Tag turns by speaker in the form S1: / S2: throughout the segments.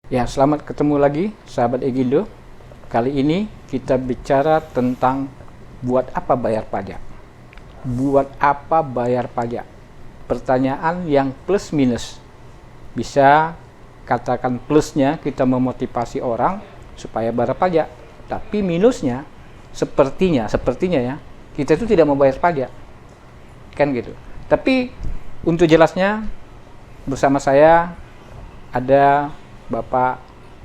S1: Ya, selamat ketemu lagi sahabat Egindo. Kali ini kita bicara tentang buat apa bayar pajak. Buat apa bayar pajak? Pertanyaan yang plus minus. Bisa katakan plusnya kita memotivasi orang supaya bayar pajak, tapi minusnya sepertinya ya, kita itu tidak mau bayar pajak. Kan gitu. Tapi untuk jelasnya bersama saya ada Bapak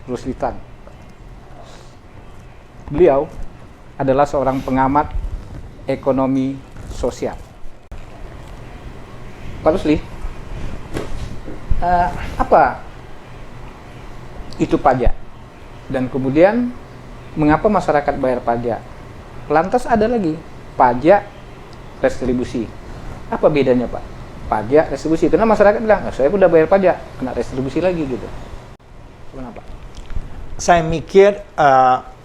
S1: Ruslitan. Beliau adalah seorang pengamat ekonomi sosial. Pak Rusli, apa itu pajak? Dan kemudian mengapa masyarakat bayar pajak? Lantas ada lagi pajak retribusi. Apa bedanya, Pak? Pajak retribusi. Karena masyarakat bilang, saya udah bayar pajak, kena retribusi lagi gitu. Kenapa?
S2: Saya mikir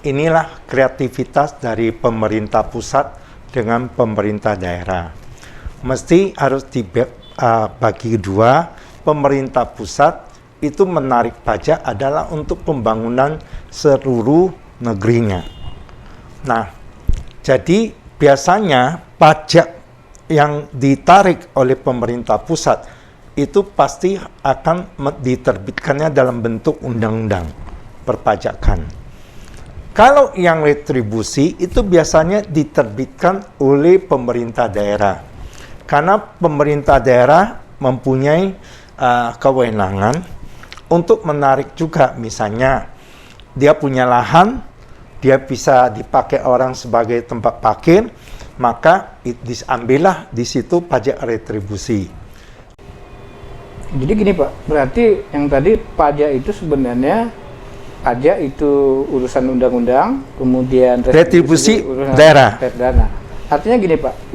S2: inilah kreativitas dari pemerintah pusat dengan pemerintah daerah. Mesti harus dibagi dua. Pemerintah pusat itu menarik pajak adalah untuk pembangunan seluruh negerinya. Nah, jadi biasanya pajak yang ditarik oleh pemerintah pusat itu pasti akan diterbitkannya dalam bentuk undang-undang perpajakan. Kalau yang retribusi itu biasanya diterbitkan oleh pemerintah daerah. Karena pemerintah daerah mempunyai kewenangan untuk menarik juga, misalnya dia punya lahan, dia bisa dipakai orang sebagai tempat parkir, maka diambillah di situ pajak retribusi.
S1: Jadi gini Pak, berarti yang tadi pajak itu sebenarnya pajak itu urusan undang-undang, kemudian
S2: retribusi
S1: urusan
S2: daerah.
S1: Dana. Artinya gini Pak,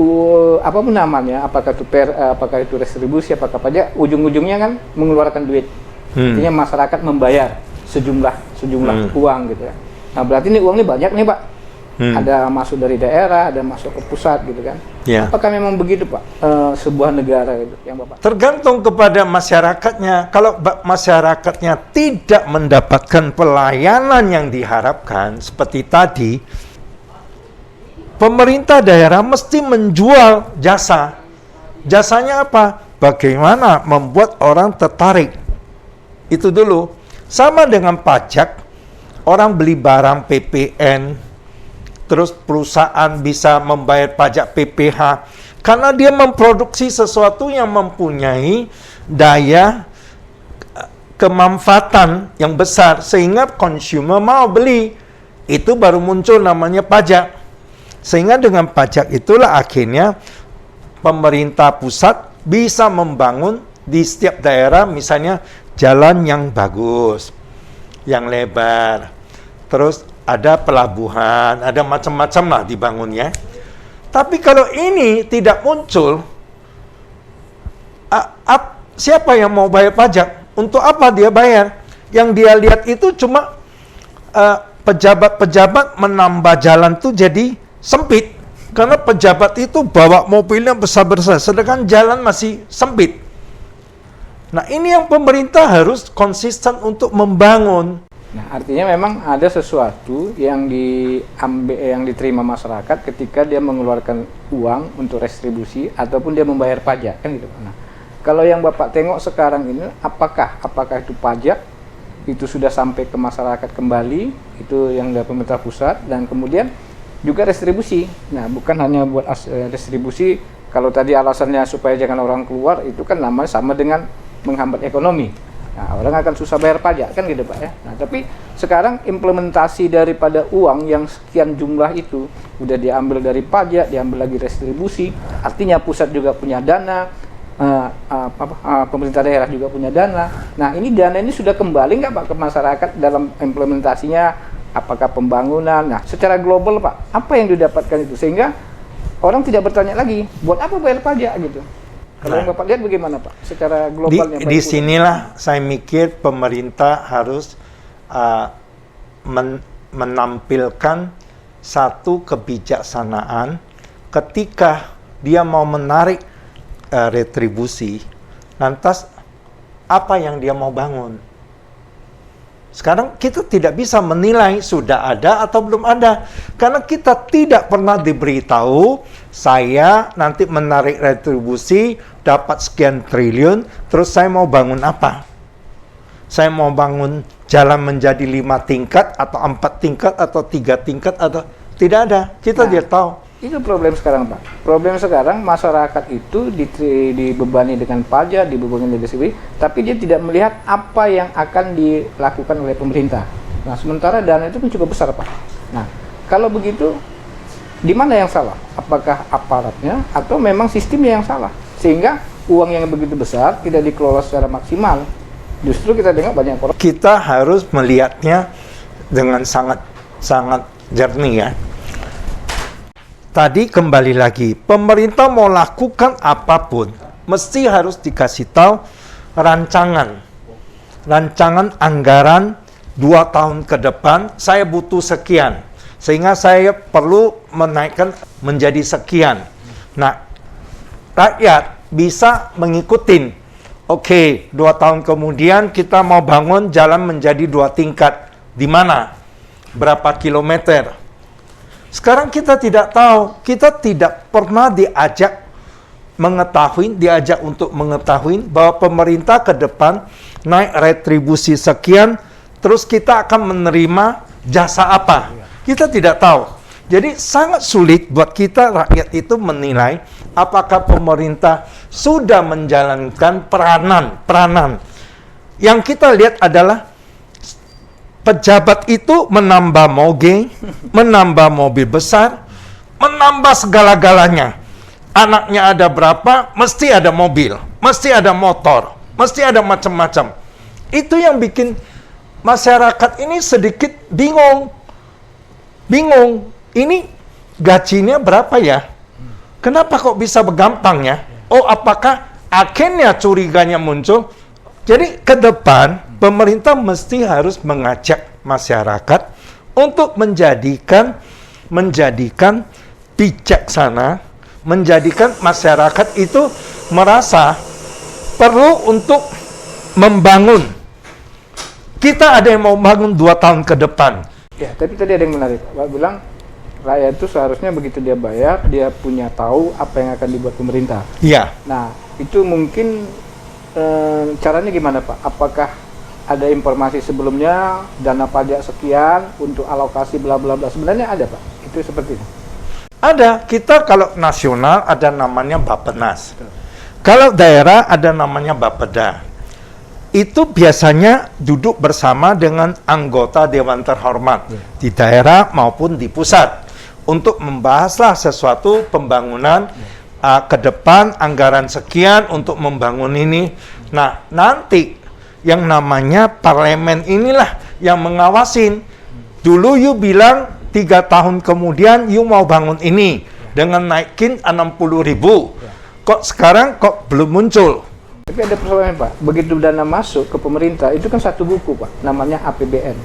S1: apapun namanya, apakah itu retribusi, apakah pajak, ujung-ujungnya kan mengeluarkan duit. Artinya masyarakat membayar sejumlah uang gitu ya. Nah berarti ini uang ini banyak nih Pak. Ada masuk dari daerah, ada masuk ke pusat gitu kan.
S2: Ya.
S1: Apakah memang begitu Pak, sebuah negara gitu yang Bapak?
S2: Tergantung kepada masyarakatnya. Kalau masyarakatnya tidak mendapatkan pelayanan yang diharapkan seperti tadi, pemerintah daerah mesti menjual jasa. Jasanya apa? Bagaimana membuat orang tertarik. Itu dulu. Sama dengan pajak, orang beli barang PPN, terus perusahaan bisa membayar pajak PPh karena dia memproduksi sesuatu yang mempunyai daya kemanfaatan yang besar sehingga consumer mau beli. Itu baru muncul namanya pajak. Sehingga dengan pajak itulah akhirnya pemerintah pusat bisa membangun di setiap daerah misalnya jalan yang bagus, yang lebar, terus ada pelabuhan, ada macam-macam lah dibangunnya. Tapi kalau ini tidak muncul, siapa yang mau bayar pajak? Untuk apa dia bayar? Yang dia lihat itu cuma pejabat-pejabat menambah jalan tuh jadi sempit. Karena pejabat itu bawa mobilnya besar-besar, sedangkan jalan masih sempit. Nah ini yang pemerintah harus konsisten untuk membangun.
S1: Nah, artinya memang ada sesuatu yang diterima masyarakat ketika dia mengeluarkan uang untuk retribusi ataupun dia membayar pajak, kan gitu. Nah, kalau yang Bapak tengok sekarang ini, apakah itu pajak itu sudah sampai ke masyarakat kembali, itu yang dari pemerintah pusat, dan kemudian juga retribusi. Nah, bukan hanya buat retribusi, kalau tadi alasannya supaya jangan orang keluar, itu kan namanya sama dengan menghambat ekonomi. Nah, orang akan susah bayar pajak, kan gitu Pak ya. Nah, tapi sekarang implementasi daripada uang yang sekian jumlah itu udah diambil dari pajak, diambil lagi retribusi, artinya pusat juga punya dana, pemerintah daerah juga punya dana. Nah, ini dana ini sudah kembali nggak Pak ke masyarakat dalam implementasinya? Apakah pembangunan? Nah, secara global Pak, apa yang didapatkan itu sehingga orang tidak bertanya lagi, buat apa bayar pajak gitu? Kalau yang Bapak lihat bagaimana Pak, secara globalnya?
S2: Di sinilah saya mikir pemerintah harus menampilkan satu kebijaksanaan ketika dia mau menarik retribusi, lantas apa yang dia mau bangun? Sekarang kita tidak bisa menilai sudah ada atau belum ada. Karena kita tidak pernah diberitahu, saya nanti menarik retribusi, dapat sekian triliun, terus saya mau bangun apa? Saya mau bangun jalan menjadi 5 tingkat, atau 4 tingkat, atau 3 tingkat, atau tidak ada. Kita tidak tahu.
S1: Itu problem sekarang, Pak. Problem sekarang masyarakat itu dibebani dengan pajak, dibebani dengan distribusi, tapi dia tidak melihat apa yang akan dilakukan oleh pemerintah. Nah, sementara dana itu kan cukup besar, Pak. Nah, kalau begitu, di mana yang salah? Apakah aparatnya atau memang sistemnya yang salah? Sehingga uang yang begitu besar tidak dikelola secara maksimal. Justru kita dengar banyak korupsi.
S2: Kita harus melihatnya dengan sangat jernih ya. Tadi kembali lagi, pemerintah mau lakukan apapun, mesti harus dikasih tahu rancangan anggaran 2 tahun ke depan, saya butuh sekian, sehingga saya perlu menaikkan menjadi sekian. Nah, rakyat bisa mengikuti. Oke, 2 tahun kemudian kita mau bangun jalan menjadi 2 tingkat. Di mana? Berapa kilometer? Sekarang kita tidak tahu, kita tidak pernah diajak untuk mengetahui bahwa pemerintah ke depan naik retribusi sekian, terus kita akan menerima jasa apa. Kita tidak tahu. Jadi sangat sulit buat kita rakyat itu menilai apakah pemerintah sudah menjalankan peranan. Yang kita lihat adalah pejabat itu menambah moge, menambah mobil besar, menambah segala-galanya. Anaknya ada berapa, mesti ada mobil, mesti ada motor, mesti ada macam-macam. Itu yang bikin masyarakat ini sedikit bingung. Ini gajinya berapa ya? Kenapa kok bisa begampang ya? Oh, apakah akhirnya curiganya muncul? Jadi ke depan pemerintah mesti harus mengajak masyarakat untuk menjadikan bijaksana, menjadikan masyarakat itu merasa perlu untuk membangun. Kita ada yang mau bangun 2 tahun ke depan.
S1: Ya, tapi tadi ada yang menarik. Pak bilang rakyat itu seharusnya begitu dia bayar, dia punya tahu apa yang akan dibuat pemerintah.
S2: Iya.
S1: Nah, itu mungkin caranya gimana, Pak? Apakah ada informasi sebelumnya dana pajak sekian untuk alokasi bla bla bla? Sebenarnya ada, Pak. Itu seperti itu.
S2: Ada. Kita kalau nasional ada namanya Bappenas. Kalau daerah ada namanya Bapeda. Itu biasanya duduk bersama dengan anggota Dewan Terhormat di daerah maupun di pusat untuk membahaslah sesuatu pembangunan ke depan, anggaran sekian untuk membangun ini. Nah, nanti yang namanya parlemen inilah yang mengawasin. Dulu you bilang 3 tahun kemudian you mau bangun ini dengan naikin 60.000. Kok sekarang kok belum muncul?
S1: Tapi ada persoalan, Pak. Begitu dana masuk ke pemerintah, itu kan satu buku, Pak. Namanya APBN.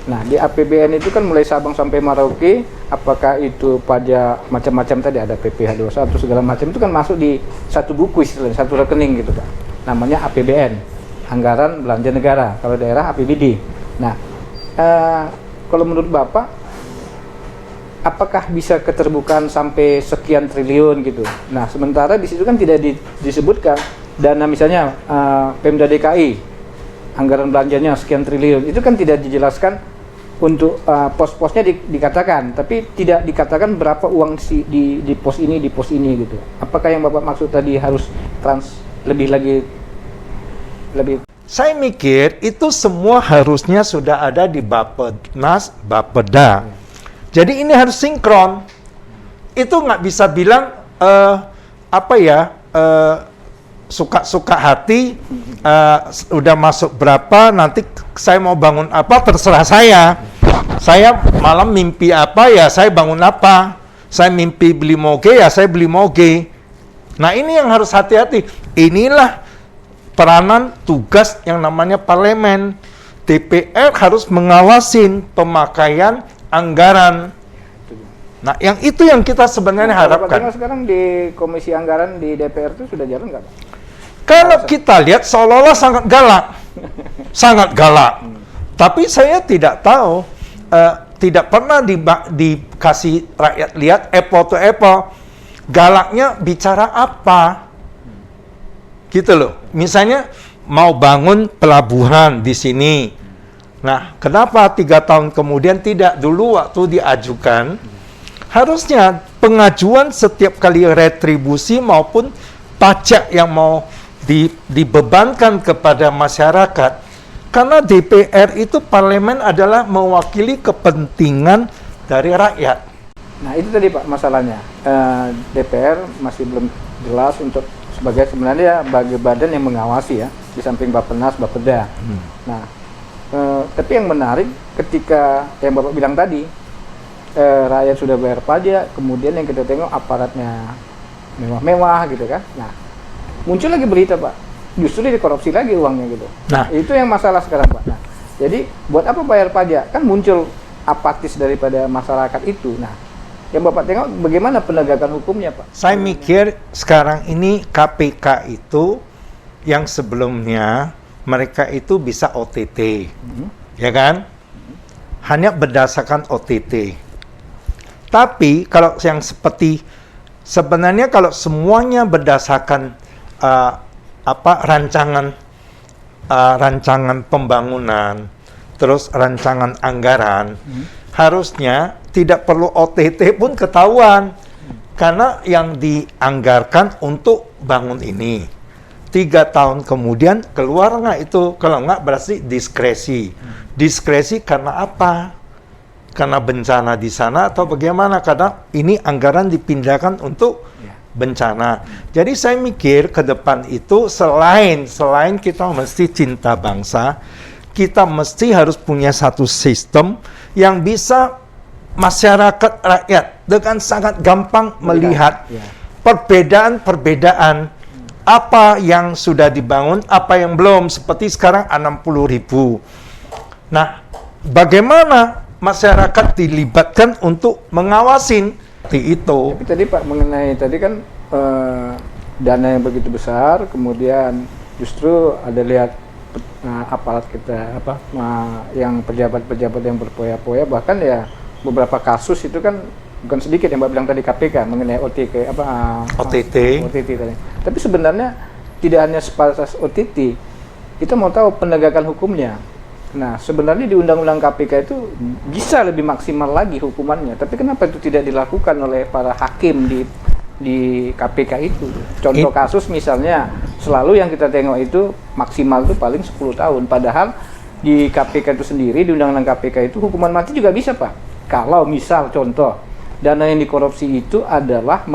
S1: Nah, di APBN itu kan mulai Sabang sampai Merauke, apakah itu pajak macam-macam tadi, ada PPh 21 segala macam, itu kan masuk di satu buku istilahnya, satu rekening gitu, Pak. Namanya APBN, Anggaran Belanja Negara. Kalau daerah APBD. Nah, kalau menurut Bapak, apakah bisa keterbukaan sampai sekian triliun gitu? Nah, sementara di situ kan tidak disebutkan dana misalnya Pemda DKI, anggaran belanjanya sekian triliun, itu kan tidak dijelaskan untuk pos-posnya dikatakan, tapi tidak dikatakan berapa uang di pos ini, di pos ini gitu. Apakah yang Bapak maksud tadi harus lebih?
S2: Saya mikir itu semua harusnya sudah ada di Bappenas, Bapeda. Jadi ini harus sinkron. Itu nggak bisa bilang suka-suka hati, udah masuk berapa, nanti saya mau bangun apa, terserah saya. Saya malam mimpi apa, ya saya bangun apa. Saya mimpi beli moge, ya saya beli moge. Nah, ini yang harus hati-hati. Inilah peranan tugas yang namanya parlemen. DPR harus mengawasin pemakaian anggaran. Nah, yang itu yang kita sebenarnya harapkan.
S1: Sekarang di Komisi Anggaran di DPR itu sudah jalan nggak, Pak?
S2: Kalau kita lihat seolah-olah sangat galak. Sangat galak. Tapi saya tidak tahu, tidak pernah dikasih rakyat lihat apple to apple. Galaknya bicara apa? Gitu loh. Misalnya mau bangun pelabuhan di sini. Nah, kenapa 3 tahun kemudian tidak dulu waktu diajukan? Harusnya pengajuan setiap kali retribusi maupun pajak yang mau dibebankan kepada masyarakat. Karena DPR itu parlemen adalah mewakili kepentingan dari rakyat.
S1: Nah itu tadi Pak masalahnya, DPR masih belum jelas untuk sebagai sebenarnya bagi badan yang mengawasi ya, di samping Bappenas, Bapeda. Nah tapi yang menarik ketika yang Bapak bilang tadi, rakyat sudah bayar pajak, kemudian yang kita tengok aparatnya mewah-mewah gitu kan. Nah muncul lagi berita Pak, justru dikorupsi lagi uangnya gitu. Nah itu yang masalah sekarang Pak. Nah jadi buat apa bayar pajak? Kan muncul apatis daripada masyarakat itu. Nah yang Bapak tengok bagaimana penegakan hukumnya Pak?
S2: Saya mikir sekarang ini KPK itu yang sebelumnya mereka itu bisa OTT, ya kan? Hanya berdasarkan OTT. Tapi kalau yang seperti sebenarnya kalau semuanya berdasarkan rancangan pembangunan, terus rancangan anggaran, harusnya tidak perlu OTT pun ketahuan. Karena yang dianggarkan untuk bangun ini 3 tahun kemudian keluar nggak itu? Kalau nggak berarti diskresi. Diskresi karena apa? Karena bencana di sana atau bagaimana? Karena ini anggaran dipindahkan untuk bencana. Jadi saya mikir ke depan itu selain kita mesti cinta bangsa, kita mesti harus punya satu sistem yang bisa masyarakat rakyat dengan sangat gampang melihat perbedaan-perbedaan apa yang sudah dibangun, apa yang belum. Seperti sekarang 60.000. Nah, bagaimana masyarakat dilibatkan untuk mengawasin itu?
S1: Tapi tadi Pak mengenai tadi kan dana yang begitu besar, kemudian justru ada lihat aparat kita yang pejabat-pejabat yang berpoya-poya, bahkan ya beberapa kasus itu kan bukan sedikit yang Mbak bilang tadi KPK mengenai OTT tadi. Tapi sebenarnya tidak hanya sebatas OTT, kita mau tahu penegakan hukumnya. Nah sebenarnya di Undang-Undang KPK itu bisa lebih maksimal lagi hukumannya, tapi kenapa itu tidak dilakukan oleh para hakim di KPK itu? Contoh kasus misalnya selalu yang kita tengok itu maksimal itu paling 10 tahun, padahal di KPK itu sendiri, di Undang-Undang KPK itu hukuman mati juga bisa Pak. Kalau misal contoh dana yang dikorupsi itu adalah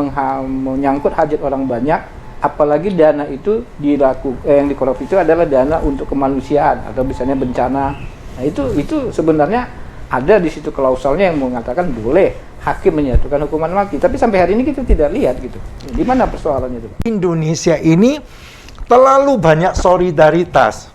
S1: menyangkut hajat orang banyak, apalagi dana itu yang dikorupsi itu adalah dana untuk kemanusiaan atau misalnya bencana. Nah itu sebenarnya ada di situ klausalnya yang mengatakan boleh hakim menyatukan hukuman mati. Tapi sampai hari ini kita tidak lihat gitu. Di mana persoalannya itu?
S2: Indonesia ini terlalu banyak solidaritas.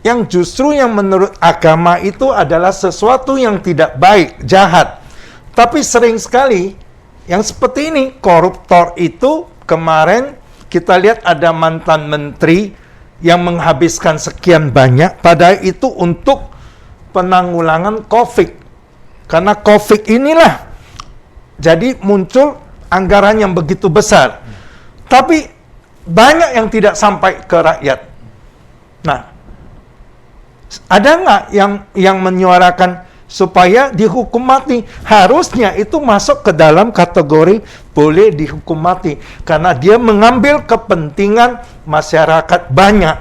S2: Yang justru yang menurut agama itu adalah sesuatu yang tidak baik, jahat. Tapi sering sekali yang seperti ini, koruptor itu kemarin kita lihat ada mantan menteri yang menghabiskan sekian banyak, padahal itu untuk penanggulangan COVID. Karena COVID inilah jadi muncul anggaran yang begitu besar. Tapi banyak yang tidak sampai ke rakyat. Nah, ada nggak yang menyuarakan supaya dihukum mati? Harusnya itu masuk ke dalam kategori boleh dihukum mati karena dia mengambil kepentingan masyarakat banyak.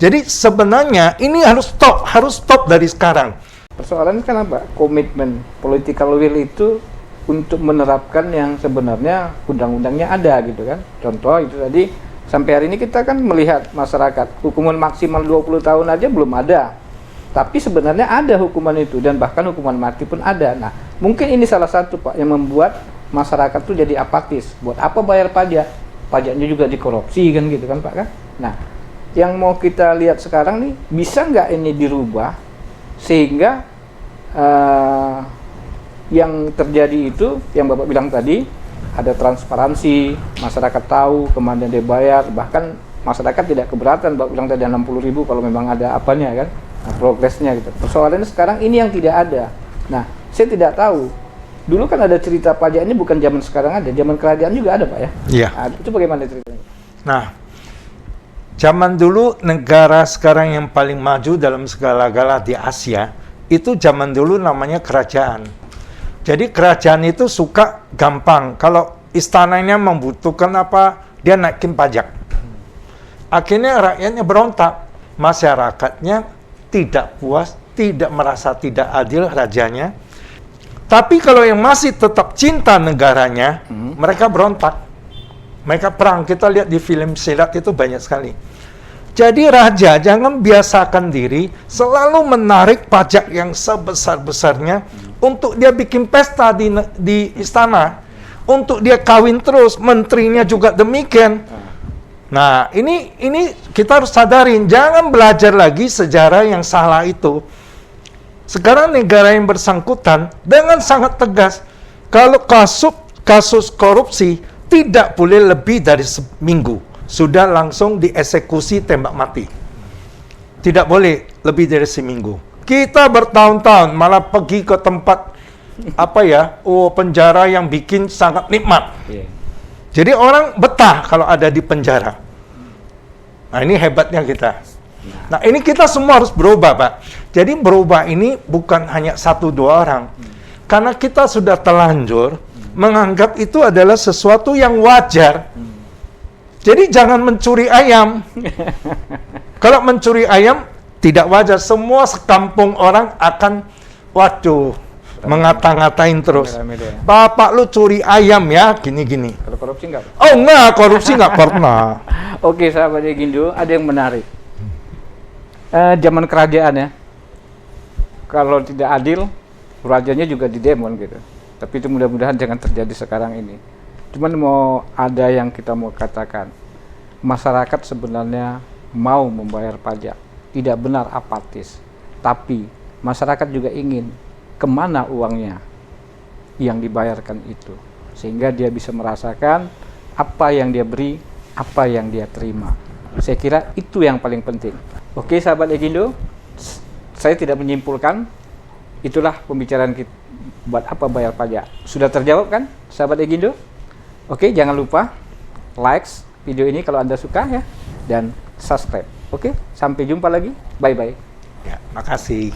S2: Jadi sebenarnya ini harus stop dari sekarang.
S1: Persoalannya kan apa? Komitmen political will itu untuk menerapkan yang sebenarnya undang-undangnya ada gitu kan. Contoh itu tadi, sampai hari ini kita kan melihat masyarakat hukuman maksimal 20 tahun aja belum ada. Tapi sebenarnya ada hukuman itu dan bahkan hukuman mati pun ada. Nah, mungkin ini salah satu Pak yang membuat masyarakat tuh jadi apatis. Buat apa bayar pajak? Pajaknya juga dikorupsi kan gitu kan Pak kan. Nah, yang mau kita lihat sekarang nih, bisa nggak ini dirubah sehingga yang terjadi itu yang Bapak bilang tadi, ada transparansi, masyarakat tahu kemana dia bayar, bahkan masyarakat tidak keberatan Bapak bilang tadi 60.000 kalau memang ada apanya kan. Nah, progresnya gitu. Persoalannya sekarang ini yang tidak ada. Nah, saya tidak tahu. Dulu kan ada cerita pajak ini bukan zaman sekarang ada, zaman kerajaan juga ada, Pak ya?
S2: Iya.
S1: Nah, itu bagaimana ceritanya?
S2: Nah, zaman dulu negara sekarang yang paling maju dalam segala-gala di Asia, itu zaman dulu namanya kerajaan. Jadi kerajaan itu suka gampang. Kalau istananya membutuhkan apa, dia naikin pajak. Akhirnya rakyatnya berontak. Masyarakatnya tidak puas, tidak merasa tidak adil rajanya. Tapi kalau yang masih tetap cinta negaranya, mereka berontak. Mereka perang. Kita lihat di film silat itu banyak sekali. Jadi raja jangan biasakan diri selalu menarik pajak yang sebesar-besarnya untuk dia bikin pesta di istana. Untuk dia kawin terus, menterinya juga demikian. Nah, ini kita harus sadarin, jangan belajar lagi sejarah yang salah itu. Sekarang negara yang bersangkutan dengan sangat tegas, kalau kasus korupsi tidak boleh lebih dari seminggu, sudah langsung dieksekusi tembak mati. Tidak boleh lebih dari seminggu. Kita bertahun-tahun malah pergi ke tempat penjara yang bikin sangat nikmat. Jadi orang betah kalau ada di penjara. Nah, ini hebatnya kita. Nah, ini kita semua harus berubah, Pak. Jadi berubah ini bukan hanya 1-2 orang. Karena kita sudah telanjur menganggap itu adalah sesuatu yang wajar. Jadi jangan mencuri ayam. Kalau mencuri ayam tidak wajar. Semua sekampung orang akan mengata-ngatain terus. Bapak lu curi ayam ya, gini-gini.
S1: Kalau korupsi enggak?
S2: Oh enggak, korupsi enggak pernah.
S1: Oke, sahabat Egindo, ada yang menarik. Zaman kerajaan ya, kalau tidak adil, rajanya juga didemon gitu. Tapi itu mudah-mudahan jangan terjadi sekarang ini. Cuman ada yang kita mau katakan, masyarakat sebenarnya mau membayar pajak, tidak benar apatis. Tapi masyarakat juga ingin kemana uangnya yang dibayarkan itu, sehingga dia bisa merasakan apa yang dia beri, apa yang dia terima. Saya kira itu yang paling penting. Oke, sahabat Egindo, saya tidak menyimpulkan. Itulah pembicaraan kita, buat apa bayar pajak. Sudah terjawab kan, sahabat Egindo? Oke, jangan lupa like video ini kalau Anda suka ya, dan subscribe. Oke, sampai jumpa lagi. Bye-bye.
S2: Ya, makasih.